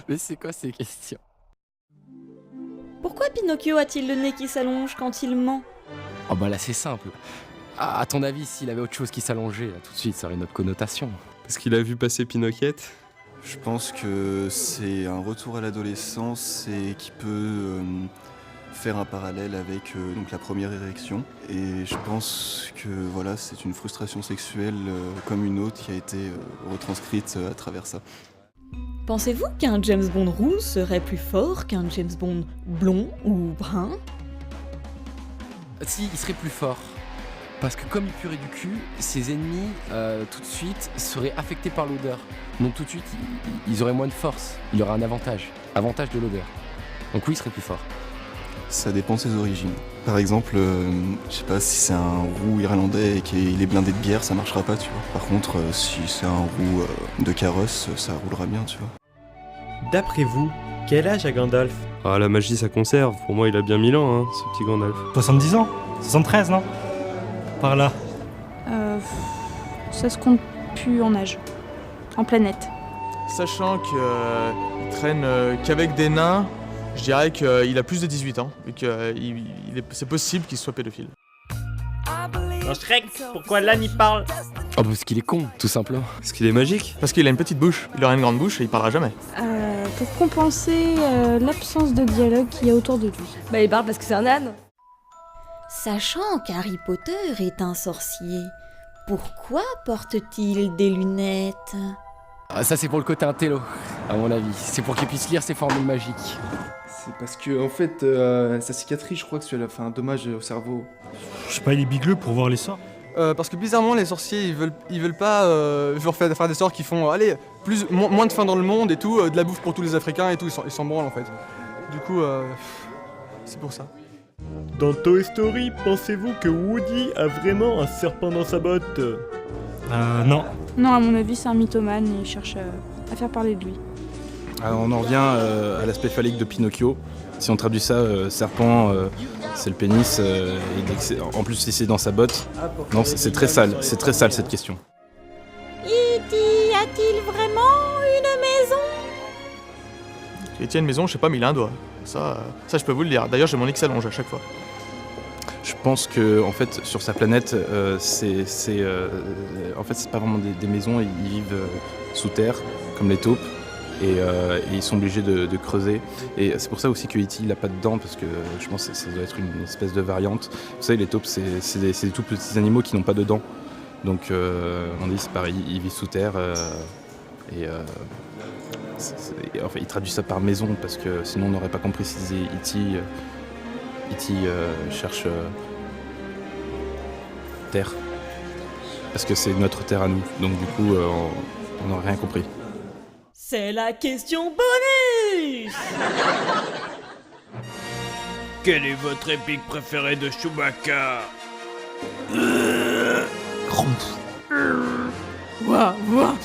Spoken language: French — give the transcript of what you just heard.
Mais c'est quoi ces questions? Pourquoi Pinocchio a-t-il le nez qui s'allonge quand il ment? Oh bah là c'est simple. À ton avis, s'il avait autre chose qui s'allongeait, là, tout de suite, ça aurait une autre connotation. Parce qu'il a vu passer Pinocchette. Je pense que c'est un retour à l'adolescence et qui peut faire un parallèle avec donc la première érection. Et je pense que voilà, c'est une frustration sexuelle comme une autre qui a été retranscrite à travers ça. Pensez-vous qu'un James Bond roux serait plus fort qu'un James Bond blond ou brun? Si, il serait plus fort. Parce que comme il purait du cul, ses ennemis, tout de suite, seraient affectés par l'odeur. Donc tout de suite, ils auraient moins de force. Il aurait un avantage. Avantage de l'odeur. Donc oui, il serait plus fort. Ça dépend de ses origines. Par exemple, je sais pas si c'est un roux irlandais et qu'il est blindé de bière, ça marchera pas, tu vois. Par contre, si c'est un roux de carrosse, ça roulera bien, tu vois. D'après vous, quel âge a Gandalf? Ah, la magie, ça conserve. Pour moi, il a bien 1000 ans, hein, ce petit Gandalf. 70 ans 73, non? Par là. Ça se compte plus en âge. En planète. Sachant qu'il traîne qu'avec des nains, je dirais qu'il a plus de 18 ans et que c'est possible qu'il soit pédophile. Dans Shrek, pourquoi l'âne y parle? Oh, parce qu'il est con, tout simplement. Parce qu'il est magique. Parce qu'il a une petite bouche, il aura une grande bouche et il parlera jamais. Pour compenser l'absence de dialogue qu'il y a autour de lui. Bah il parle parce que c'est un âne. Sachant qu'Harry Potter est un sorcier, pourquoi porte-t-il des lunettes? Ah, ça c'est pour le côté intello, à mon avis. C'est pour qu'il puisse lire ses formules magiques. C'est parce que, en fait, sa cicatrice, je crois que ça lui a fait un dommage au cerveau. Je sais pas, il est bigleux pour voir les sorts. Parce que bizarrement les sorciers ils veulent pas genre faire des sorts qui font moins de faim dans le monde et tout, de la bouffe pour tous les Africains et tout, ils s'en branlent en fait. Du coup c'est pour ça. Dans Toy Story, pensez-vous que Woody a vraiment un serpent dans sa botte? Non. Non, à mon avis, c'est un mythomane et il cherche à faire parler de lui. Alors on en revient à l'aspect phallique de Pinocchio. Si on traduit ça, serpent, c'est le pénis, en plus si c'est dans sa botte. Non, c'est très sale cette question. E.T. a-t-il vraiment une maison? Il tient une maison, je sais pas, mais il a un doigt. Ça je peux vous le dire. D'ailleurs j'ai mon nez qui s'allonge à chaque fois. Je pense que en fait sur sa planète, c'est pas vraiment des maisons, ils vivent sous terre comme les taupes. Et ils sont obligés de creuser. Et c'est pour ça aussi que E.T. il a pas de dents, parce que je pense que ça doit être une espèce de variante. Vous savez, les taupes, c'est des tout petits animaux qui n'ont pas de dents. Donc on dit c'est pareil, ils vivent sous terre. Enfin, il traduit ça par maison, parce que sinon on n'aurait pas compris si disait E.T. cherche terre. Parce que c'est notre terre à nous. Donc du coup, on n'aurait rien compris. C'est la question bonus! Quelle est votre réplique préférée de Chewbacca? Ouah, ouah.